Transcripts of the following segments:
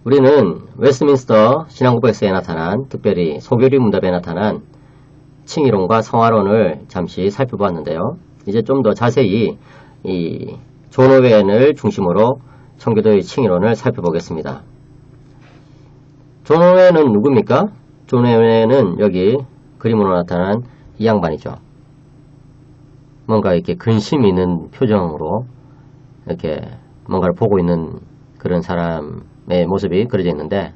우리는 웨스트민스터 신앙고백서에 나타난, 특별히 소교리 문답에 나타난 칭의론과 성화론을 잠시 살펴보았는데요. 이제 좀 더 자세히 이 존 오웬을 중심으로 청교도의 칭의론을 살펴보겠습니다. 존 오웬은 누굽니까? 존 오웬은 여기 그림으로 나타난 이 양반이죠. 뭔가 이렇게 근심 있는 표정으로 이렇게 뭔가를 보고 있는 그런 사람의 모습이 그려져 있는데,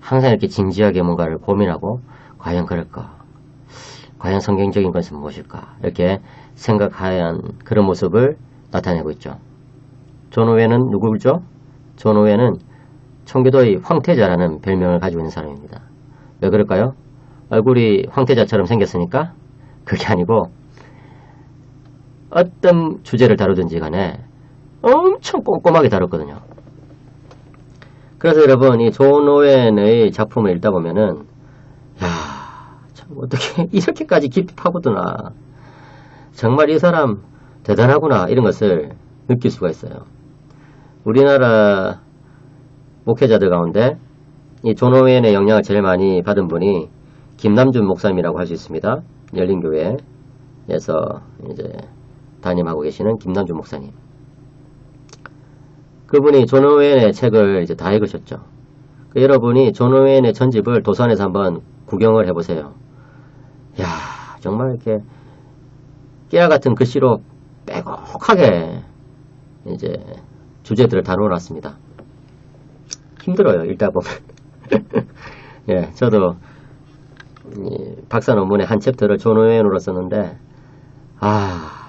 항상 이렇게 진지하게 뭔가를 고민하고 과연 그럴까? 과연 성경적인 것은 무엇일까? 이렇게 생각하는 그런 모습을 나타내고 있죠. 존 오웬은 누구죠? 존 오웬은 청교도의 황태자라는 별명을 가지고 있는 사람입니다. 왜 그럴까요? 얼굴이 황태자처럼 생겼으니까? 그게 아니고 어떤 주제를 다루든지 간에 엄청 꼼꼼하게 다뤘거든요. 그래서 여러분, 이 존 오웬의 작품을 읽다 보면은, 야, 참 어떻게 이렇게까지 깊이 파고드나, 정말 이 사람 대단하구나, 이런 것을 느낄 수가 있어요. 우리나라 목회자들 가운데 이 존 오웬의 영향을 제일 많이 받은 분이 김남준 목사님이라고 할 수 있습니다. 열린교회에서 이제 담임하고 계시는 김남준 목사님. 그분이 존 오웬의 책을 이제 다 읽으셨죠. 여러분이 존 오웬의 전집을 도서관에서 한번 구경을 해보세요. 야, 정말 이렇게 깨알 같은 글씨로 빼곡하게 이제 주제들을 다루어놨습니다. 힘들어요, 읽다 보면. 예, 저도 박사 논문의 한 챕터를 존 오웬으로 썼는데,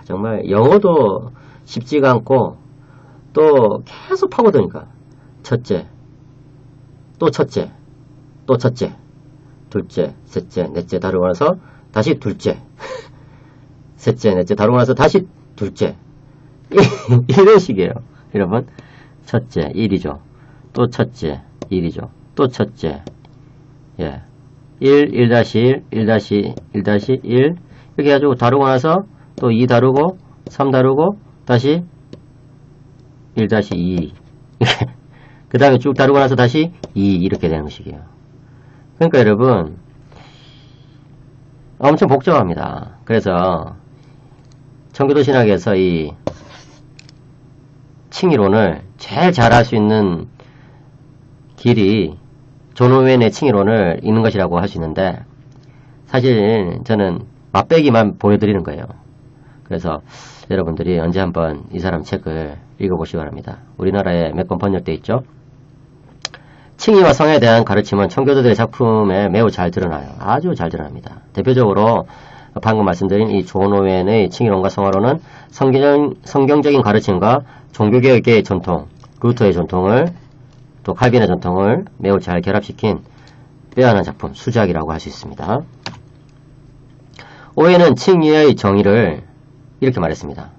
정말 영어도 쉽지가 않고 또 계속 파고드니까 첫째, 또 첫째, 또 첫째, 둘째, 셋째, 넷째 다루고 나서 다시 둘째, 셋째, 넷째 다루고 나서 다시 둘째. 이런 식이에요. 여러분, 첫째, 1이죠. 또 첫째, 1이죠. 또 첫째, 예, 1, 1-1, 1-1, 1-1 이렇게 해가지고 다루고 나서 또 2 다루고 3 다루고 다시 1-2 그 다음에 쭉 다루고 나서 다시 2 이렇게 되는 식이에요. 그러니까 여러분, 엄청 복잡합니다. 그래서 청교도 신학에서 이 칭의론을 제일 잘할 수 있는 길이 존 오웬의 칭의론을 읽는 것이라고 할 수 있는데, 사실 저는 맛배기만 보여드리는 거예요. 그래서 여러분들이 언제 한번 이 사람 책을 읽어보시기 바랍니다. 우리나라에 몇 권 번역되어 있죠. 칭의와 성에 대한 가르침은 청교도들의 작품에 매우 잘 드러나요. 아주 잘 드러납니다. 대표적으로 방금 말씀드린 이 존 오웬의 칭의론과 성화론은 성경적인 가르침과 종교개혁의 전통, 루터의 전통을, 또 칼빈의 전통을 매우 잘 결합시킨 빼어난 작품, 수작이라고 할 수 있습니다. 오웬은 칭의의 정의를 이렇게 말했습니다.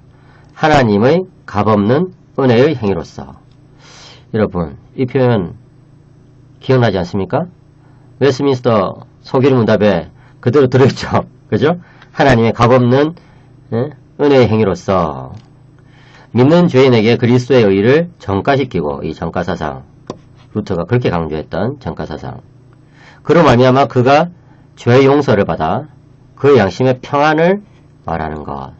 하나님의 값없는 은혜의 행위로서. 여러분, 이 표현 기억나지 않습니까? 웨스트민스터 소교리 문답에 그대로 들어있죠. 그죠? 하나님의 값없는 은혜의 행위로서 믿는 죄인에게 그리스도의 의의를 전가시키고, 이 전가사상, 루터가 그렇게 강조했던 전가사상, 그로 말미암아 그가 죄의 용서를 받아 그의 양심의 평안을 말하는 것,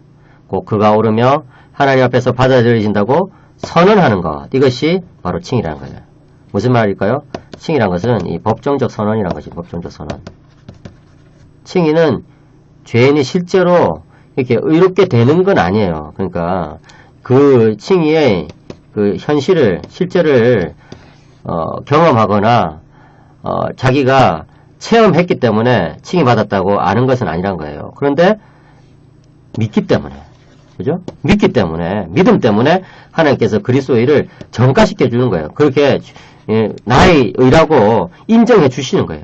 꼭 그가 오르며 하나님 앞에서 받아들여진다고 선언하는 것, 이것이 바로 칭의라는 거예요. 무슨 말일까요? 칭의란 것은 이 법정적 선언이라는 것이 법정적 선언. 칭의는 죄인이 실제로 이렇게 의롭게 되는 건 아니에요. 그러니까 그 칭의의 그 현실을, 실제를 경험하거나 자기가 체험했기 때문에 칭의받았다고 아는 것은 아니란 거예요. 그런데 믿기 때문에, 그죠? 믿기 때문에, 믿음 때문에 하나님께서 그리스도의 의를 전가시켜 주는 거예요. 그렇게 나의 의라고 인정해 주시는 거예요.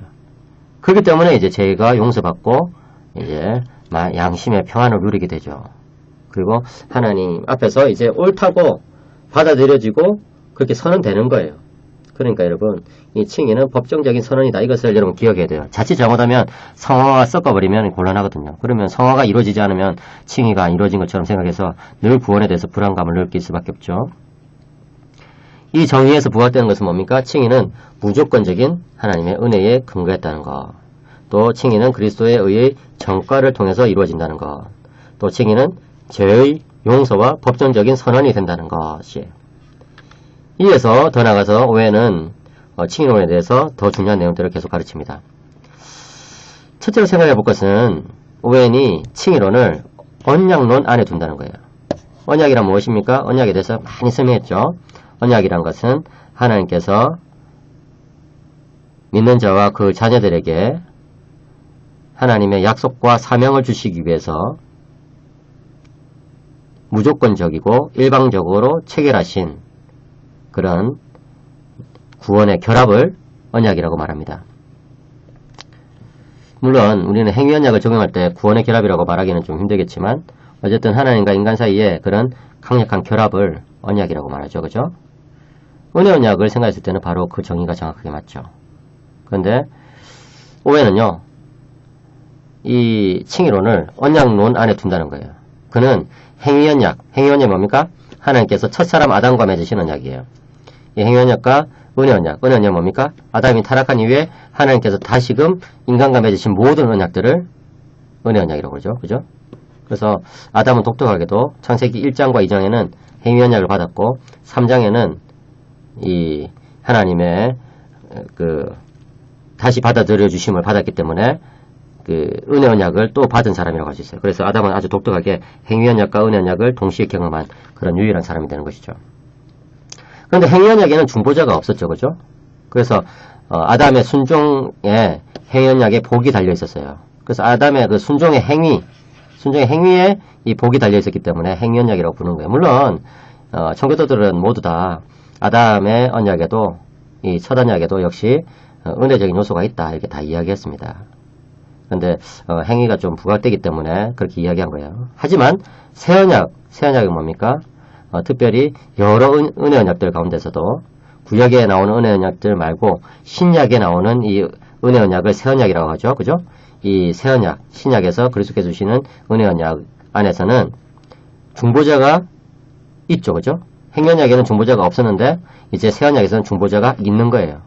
그렇기 때문에 이제 죄가 용서받고 이제 양심의 평안을 누리게 되죠. 그리고 하나님 앞에서 이제 옳다고 받아들여지고 그렇게 선언되는 거예요. 그러니까 여러분, 이 칭의는 법정적인 선언이다. 이것을 여러분 기억해야 돼요. 자칫 잘못하면 성화와 섞어버리면 곤란하거든요. 그러면 성화가 이루어지지 않으면 칭의가 안 이루어진 것처럼 생각해서 늘 구원에 대해서 불안감을 느낄 수밖에 없죠. 이 정의에서 부각되는 것은 뭡니까? 칭의는 무조건적인 하나님의 은혜에 근거했다는 것. 또 칭의는 그리스도에 의해 정과를 통해서 이루어진다는 것. 또 칭의는 죄의 용서와 법정적인 선언이 된다는 것이. 이에서 더 나아가서 오해는 칭의론에 대해서 더 중요한 내용들을 계속 가르칩니다. 첫째로 생각해 볼 것은 오웬이 칭의론을 언약론 안에 둔다는 거예요. 언약이란 무엇입니까? 언약에 대해서 많이 설명했죠. 언약이란 것은 하나님께서 믿는 자와 그 자녀들에게 하나님의 약속과 사명을 주시기 위해서 무조건적이고 일방적으로 체결하신 그런 구원의 결합을 언약이라고 말합니다. 물론 우리는 행위언약을 적용할 때 구원의 결합이라고 말하기는 좀 힘들겠지만 어쨌든 하나님과 인간 사이에 그런 강력한 결합을 언약이라고 말하죠. 그죠? 은혜 언약을 생각했을 때는 바로 그 정의가 정확하게 맞죠. 그런데 오해는요, 이 칭의론을 언약론 안에 둔다는 거예요. 그는 행위언약이 뭡니까? 하나님께서 첫사람 아담과 맺으신 언약이에요. 이 행위언약과 은혜언약 뭡니까? 아담이 타락한 이후에 하나님께서 다시금 인간과 맺으신 모든 언약들을 은혜언약이라고 그러죠. 그죠? 그래서 아담은 독특하게도 창세기 1장과 2장에는 행위언약을 받았고 3장에는 이 하나님의 다시 받아들여 주심을 받았기 때문에 은혜 언약을 또 받은 사람이라고 할 수 있어요. 그래서 아담은 아주 독특하게 행위 언약과 은혜 언약을 동시에 경험한 그런 유일한 사람이 되는 것이죠. 그런데 행위 언약에는 중보자가 없었죠. 그죠? 그래서 아담의 순종에 행위 언약에 복이 달려 있었어요. 그래서 아담의 그 순종의 행위에 이 복이 달려 있었기 때문에 행위 언약이라고 부르는 거예요. 물론 청교도들은 모두 다 아담의 언약에도 이 첫 언약에도 역시 은혜적인 요소가 있다 이렇게 다 이야기했습니다. 그런데 행위가 좀 부각되기 때문에 그렇게 이야기한 거예요. 하지만 새 언약은 뭡니까? 특별히 여러 은혜 언약들 가운데서도 구약에 나오는 은혜 언약들 말고 신약에 나오는 이 은혜 언약을 새 언약이라고 하죠. 그죠? 이 새 언약, 신약에서 그리스도께서 주시는 은혜 언약 안에서는 중보자가 있죠. 그죠? 행위 언약에는 중보자가 없었는데 이제 새 언약에서는 중보자가 있는 거예요.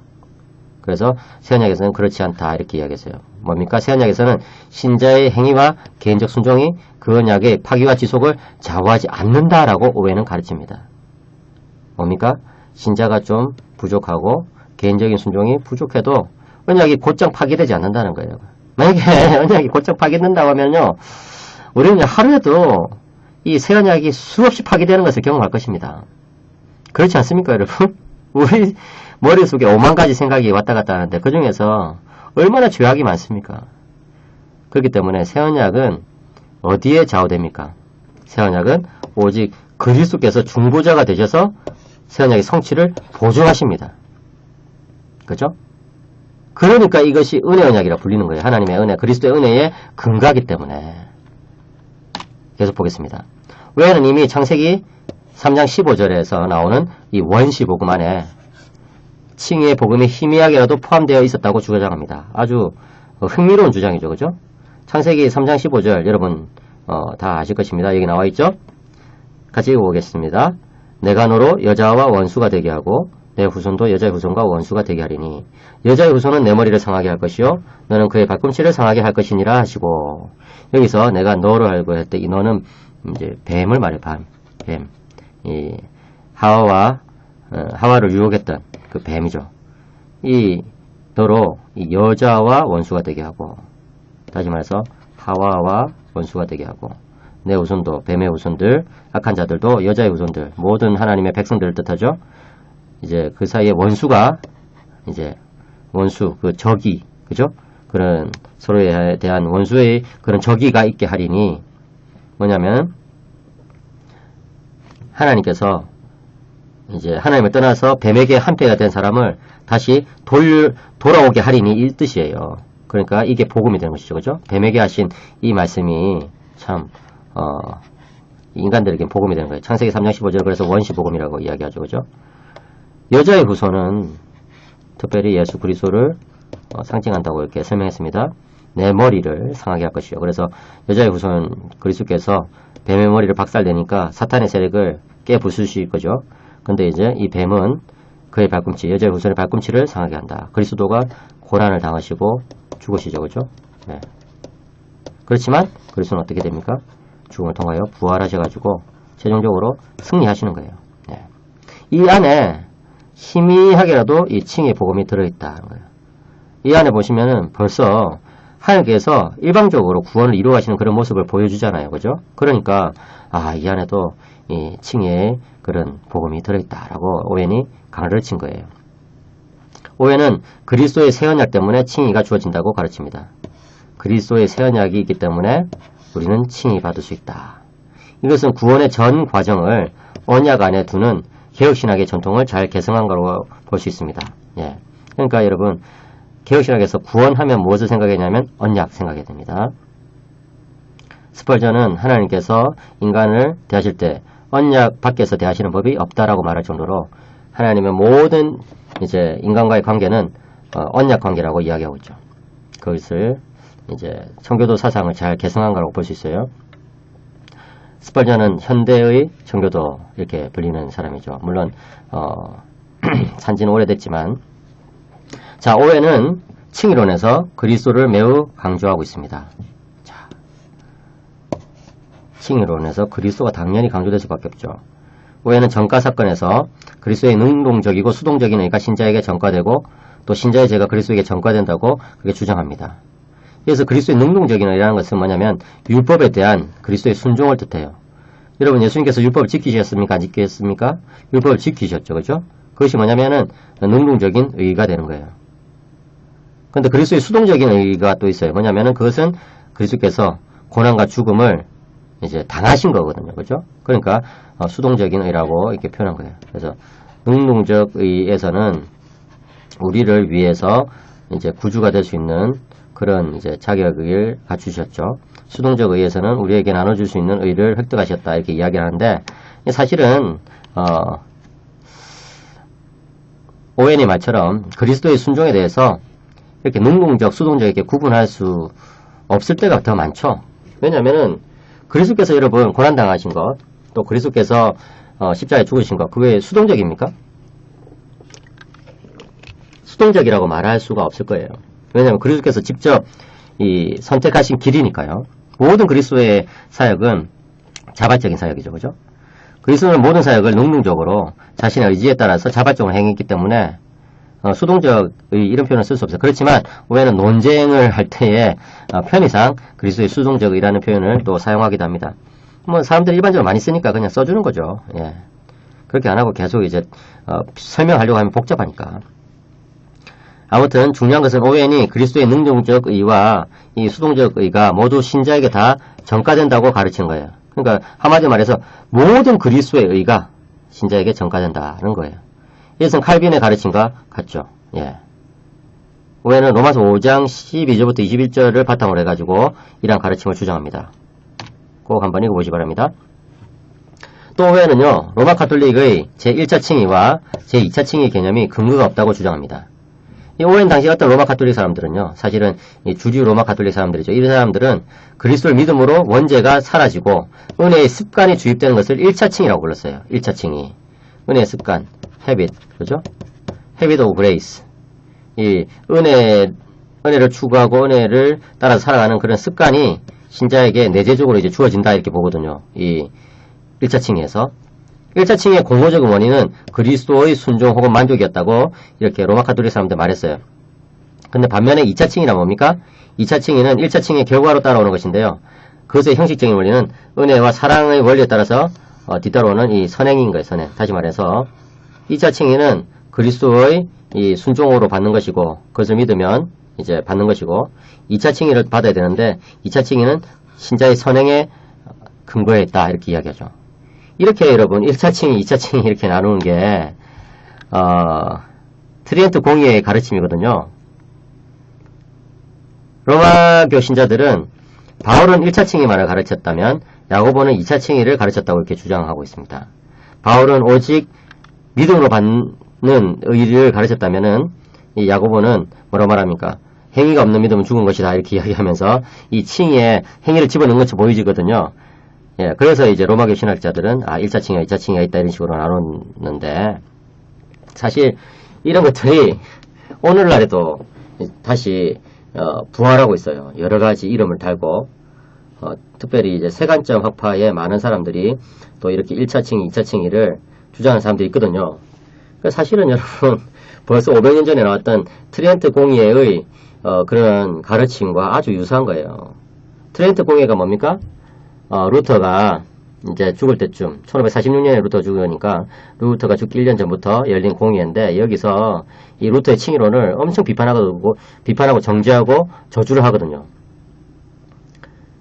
그래서 새 언약에서는 그렇지 않다 이렇게 이야기했어요. 뭡니까? 새 언약에서는 신자의 행위와 개인적 순종이 그 언약의 파기와 지속을 좌우하지 않는다라고 오해는 가르칩니다. 뭡니까? 신자가 좀 부족하고 개인적인 순종이 부족해도 언약이 곧장 파기되지 않는다는 거예요. 만약에 언약이 곧장 파기된다고 하면요, 우리는 하루에도 이 새 언약이 수없이 파기되는 것을 경험할 것입니다. 그렇지 않습니까, 여러분? 우리 머릿속에 5만 가지 생각이 왔다 갔다 하는데 그 중에서 얼마나 죄악이 많습니까? 그렇기 때문에 새 언약은 어디에 좌우됩니까? 새 언약은 오직 그리스도께서 중보자가 되셔서 새 언약의 성취를 보증하십니다. 그죠? 그러니까 이것이 은혜 언약이라 불리는 거예요. 하나님의 은혜, 그리스도의 은혜에 근거하기 때문에. 계속 보겠습니다. 외에는 이미 창세기 3장 15절에서 나오는 이 원시복음 안에 칭의의 복음이 희미하게라도 포함되어 있었다고 주장합니다. 아주 흥미로운 주장이죠. 그죠? 창세기 3장 15절 여러분 다 아실 것입니다. 여기 나와 있죠? 같이 읽어보겠습니다. 내가 너로 여자와 원수가 되게 하고 내 후손도 여자의 후손과 원수가 되게 하리니 여자의 후손은 내 머리를 상하게 할 것이요 너는 그의 발꿈치를 상하게 할 것이니라 하시고, 여기서 내가 너로 알고 할 때 이 너는 이제 뱀을 말해. 뱀. 이 하와를 유혹했던 그 뱀이죠. 이 너로 이 여자와 원수가 되게 하고, 다시 말해서 하와와 원수가 되게 하고, 내 후손도 뱀의 후손들, 악한 자들도 여자의 후손들, 모든 하나님의 백성들을 뜻하죠. 이제 그 사이에 원수가 이제 원수 그 적이, 그죠? 그런 서로에 대한 원수의 그런 적이가 있게 하리니, 뭐냐면 하나님께서 이제 하나님을 떠나서 뱀에게 한패가 된 사람을 다시 돌아오게 하리니 이 뜻이에요. 그러니까 이게 복음이 되는 것이죠. 그죠? 뱀에게 하신 이 말씀이 참 인간들에게 복음이 되는 거예요. 창세기 3장 15절 그래서 원시 복음이라고 이야기하죠. 그죠? 여자의 후손은 특별히 예수 그리스도를 상징한다고 이렇게 설명했습니다. 내 머리를 상하게 할 것이요. 그래서 여자의 후손 그리스도께서 뱀의 머리를 박살내니까 사탄의 세력을 깨부수실 거죠. 근데 이제 이 뱀은 그의 발꿈치, 여자의 후손의 발꿈치를 상하게 한다. 그리스도가 고난을 당하시고 죽으시죠. 그죠? 네. 그렇지만 그리스도는 어떻게 됩니까? 죽음을 통하여 부활하셔가지고 최종적으로 승리하시는 거예요. 네. 이 안에 희미하게라도 이 칭의 복음이 들어있다는 거예요. 이 안에 보시면은 벌써 하나님께서 일방적으로 구원을 이루어가시는 그런 모습을 보여주잖아요. 그죠? 그러니까 이 안에도 이 칭의 그런 복음이 들어있다라고 오웬이 강을 친 거예요. 오웬은 그리스도의 새 언약 때문에 칭의가 주어진다고 가르칩니다. 그리스도의 새 언약이 있기 때문에 우리는 칭의 받을 수 있다. 이것은 구원의 전 과정을 언약 안에 두는 개혁신학의 전통을 잘 개성한 거라고 볼 수 있습니다. 예. 그러니까 여러분 개혁신학에서 구원하면 무엇을 생각했냐면 언약 생각해야 됩니다. 스펄전은 하나님께서 인간을 대하실 때 언약 밖에서 대하시는 법이 없다라고 말할 정도로 하나님의 모든 이제 인간과의 관계는 언약 관계라고 이야기하고 있죠. 그것을 이제 청교도 사상을 잘 개성한 거라고 볼 수 있어요. 스펄전은 현대의 청교도 이렇게 불리는 사람이죠. 물론 산지는 오래됐지만 자, 오웬은 칭의론에서 그리스도를 매우 강조하고 있습니다. 자, 칭의론에서 그리스도가 당연히 강조될 수밖에 없죠. 오웬은 전가 사건에서 그리스도의 능동적이고 수동적인 의가 신자에게 전가되고 또 신자의 죄가 그리스도에게 전가된다고 그렇게 주장합니다. 그래서 그리스도의 능동적인 의라는 것은 뭐냐면 율법에 대한 그리스도의 순종을 뜻해요. 여러분 예수님께서 율법을 지키셨습니까? 안 지키셨습니까? 율법을 지키셨죠. 그죠? 그것이 뭐냐면은 능동적인 의가 되는 거예요. 근데 그리스도의 수동적인 의가 또 있어요. 뭐냐면은 그것은 그리스도께서 고난과 죽음을 이제 당하신 거거든요. 그죠? 그러니까 수동적인 의라고 이렇게 표현한 거예요. 그래서 능동적 의에서는 우리를 위해서 이제 구주가 될 수 있는 그런 이제 자격을 갖추셨죠. 수동적 의에서는 우리에게 나눠줄 수 있는 의를 획득하셨다 이렇게 이야기하는데 사실은 오웬의 말처럼 그리스도의 순종에 대해서 이렇게 능동적, 수동적 이렇게 구분할 수 없을 때가 더 많죠. 왜냐면은 그리스도께서 여러분 고난당하신 것, 또 그리스도께서 십자가에 죽으신 것, 그게 수동적입니까? 수동적이라고 말할 수가 없을 거예요. 왜냐하면 그리스도께서 직접 이 선택하신 길이니까요. 모든 그리스도의 사역은 자발적인 사역이죠. 그죠? 그리스도는 모든 사역을 능동적으로 자신의 의지에 따라서 자발적으로 행했기 때문에 수동적의 이런 표현을 쓸 수 없어요. 그렇지만 오웬은 논쟁을 할 때에 편의상 그리스도의 수동적이라는 표현을 또 사용하기도 합니다. 뭐 사람들이 일반적으로 많이 쓰니까 그냥 써주는 거죠. 예. 그렇게 안 하고 계속 이제 설명하려고 하면 복잡하니까. 아무튼 중요한 것은 오웬이 그리스도의 능동적 의와 이 수동적 의가 모두 신자에게 다 전가된다고 가르친 거예요. 그러니까 한마디로 말해서 모든 그리스도의 의가 신자에게 전가된다는 거예요. 이것은 칼빈의 가르침과 같죠. 예. 오웬은 로마서 5장 12절부터 21절을 바탕으로 해가지고 이러한 가르침을 주장합니다. 꼭 한번 읽어보시기 바랍니다. 또 오웬은요, 로마 카톨릭의 제1차 칭의와 제2차 칭의 개념이 근거가 없다고 주장합니다. 이 오웬 당시 어떤 로마 카톨릭 사람들은요, 사실은 이 주류 로마 카톨릭 사람들이죠. 이 사람들은 그리스도를 믿음으로 원죄가 사라지고 은혜의 습관이 주입되는 것을 1차 칭의라고 불렀어요. 1차 칭의. 은혜의 습관, habit, 그죠? habit of grace. 이 은혜를 추구하고 은혜를 따라서 살아가는 그런 습관이 신자에게 내재적으로 이제 주어진다 이렇게 보거든요. 이 1차 칭의에서. 1차 칭의의 공로적인 원인은 그리스도의 순종 혹은 만족이었다고 이렇게 로마 카톨릭 사람들 말했어요. 근데 반면에 2차 칭의란 뭡니까? 2차 칭의는 1차 칭의의 결과로 따라오는 것인데요. 그것의 형식적인 원리는 은혜와 사랑의 원리에 따라서 뒤따라오는 이 선행인 거예요. 선행. 다시 말해서 2차 칭의는 그리스도의 이 순종으로 받는 것이고 그것을 믿으면 이제 받는 것이고 2차 칭의를 받아야 되는데 2차 칭의는 신자의 선행에 근거해 있다 이렇게 이야기하죠. 이렇게 여러분 1차 칭의, 2차 칭의 이렇게 나누는 게 트리엔트 공의의 가르침이거든요. 로마교 신자들은 바울은 1차 칭의만을 가르쳤다면 야고보는 2차 칭의를 가르쳤다고 이렇게 주장하고 있습니다. 바울은 오직 믿음으로 받는 의를 가르쳤다면은 이 야고보는 뭐라고 말합니까? 행위가 없는 믿음은 죽은 것이다 이렇게 이야기하면서 이 칭의에 행위를 집어넣은 것처럼 보이지거든요. 예, 그래서 이제 로마교 신학자들은 1차 칭의와 2차 칭의가 있다 이런 식으로 나눴는데 사실 이런 것들이 오늘날에도 다시 부활하고 있어요. 여러 가지 이름을 달고 특별히 이제 세관점 학파에 많은 사람들이 또 이렇게 1차 칭의, 2차 칭의를 주장하는 사람들이 있거든요. 사실은 여러분 벌써 500년 전에 나왔던 트리엔트 공의회의 그런 가르침과 아주 유사한 거예요. 트리엔트 공의회가 뭡니까? 루터가 이제 죽을 때쯤 1546년에 루터 죽으니까 루터가 죽기 1년 전부터 열린 공의회인데 여기서 이 루터의 칭의론을 엄청 비판하고 정죄하고 저주를 하거든요.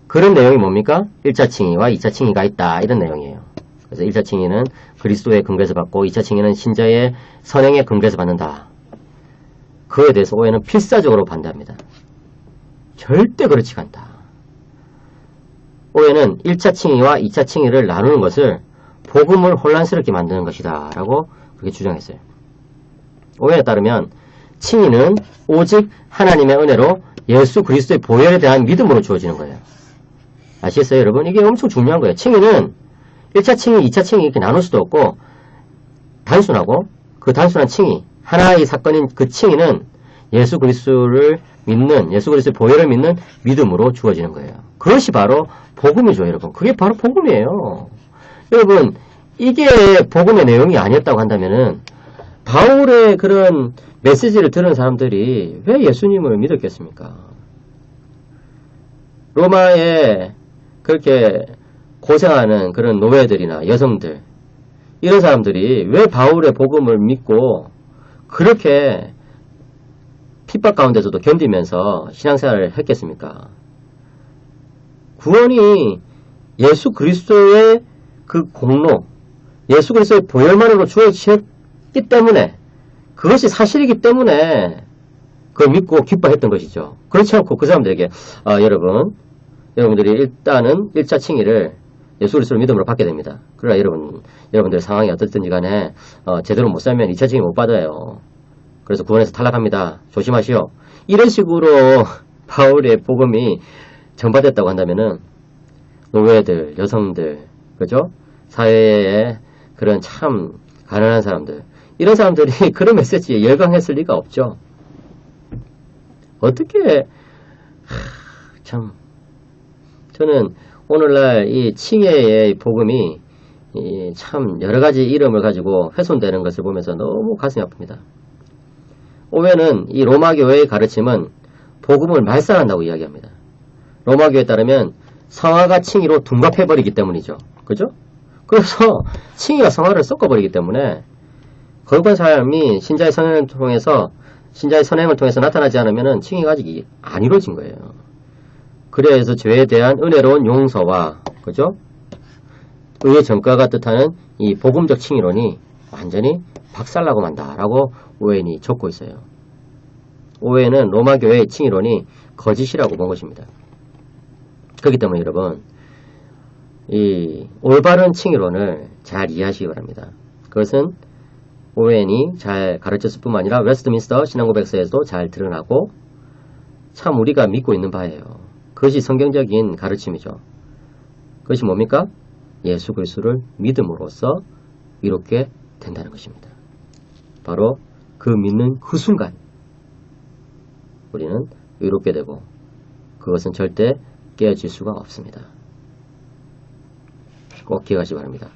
그런 내용이 뭡니까? 1차 칭의와 2차 칭의가 있다 이런 내용이에요. 그래서 1차 칭의는 그리스도의 근거에서 받고 2차 칭의는 신자의 선행의 근거에서 받는다. 그에 대해서 오해는 필사적으로 반대합니다. 절대 그렇지가 않다. 오해는 1차 칭의와 2차 칭의를 나누는 것을 복음을 혼란스럽게 만드는 것이다 라고 그렇게 주장했어요. 오해에 따르면 칭의는 오직 하나님의 은혜로 예수 그리스도의 보혈에 대한 믿음으로 주어지는 거예요. 아시겠어요 여러분? 이게 엄청 중요한 거예요. 칭의는 1차 칭의, 2차 칭의 이렇게 나눌 수도 없고 단순하고 그 단순한 칭의 하나의 사건인 그 칭의는 예수 그리스도를 믿는 예수 그리스도의 보혈을 믿는 믿음으로 주어지는 거예요. 그것이 바로 복음이죠 여러분. 그게 바로 복음이에요. 여러분 이게 복음의 내용이 아니었다고 한다면은 바울의 그런 메시지를 들은 사람들이 왜 예수님을 믿었겠습니까? 로마에 그렇게 고생하는 그런 노예들이나 여성들 이런 사람들이 왜 바울의 복음을 믿고 그렇게 핍박 가운데서도 견디면서 신앙생활을 했겠습니까? 구원이 예수 그리스도의 그 공로, 예수 그리스도의 보혈만으로 주어졌기 때문에 그것이 사실이기 때문에 그걸 믿고 기뻐했던 것이죠. 그렇지 않고 그 사람들에게 여러분들이 일단은 1차 칭의를 예수 그리스도를 믿음으로 받게 됩니다. 그러나 여러분들의 상황이 어떻든지 간에 제대로 못 살면 2차 칭의 못 받아요. 그래서 구원에서 탈락합니다. 조심하시오. 이런 식으로 바울의 복음이 전파됐다고 한다면은 노예들, 여성들, 그죠? 사회에 그런 참 가난한 사람들, 이런 사람들이 그런 메시지에 열광했을 리가 없죠. 어떻게 참 저는 오늘날 이 칭의의 복음이 참 여러가지 이름을 가지고 훼손되는 것을 보면서 너무 가슴이 아픕니다. 오해는 이 로마교회의 가르침은 복음을 말살한다고 이야기합니다. 로마교회에 따르면 성화가 칭의로 둔갑해버리기 때문이죠. 그죠? 그래서 칭의가 성화를 섞어버리기 때문에 거룩한 사람이 신자의 선행을 통해서 나타나지 않으면 칭의가 아직 안 이루어진 거예요. 그래서 죄에 대한 은혜로운 용서와 그죠? 의의 전가가 뜻하는 이 복음적 칭의론이 완전히 박살나고 만다라고 오웬이 적고 있어요. 오웬은 로마교회의 칭의론이 거짓이라고 본 것입니다. 그렇기 때문에 여러분 이 올바른 칭의론을 잘 이해하시기 바랍니다. 그것은 오웬이 잘 가르쳤을 뿐만 아니라 웨스트민스터 신앙고백서에서도 잘 드러나고 참 우리가 믿고 있는 바예요. 그것이 성경적인 가르침이죠. 그것이 뭡니까? 예수 그리스도를 믿음으로써 이롭게 된다는 것입니다. 바로 그 믿는 그 순간 우리는 의롭게 되고 그것은 절대 깨어질 수가 없습니다. 꼭 기억하시기 바랍니다.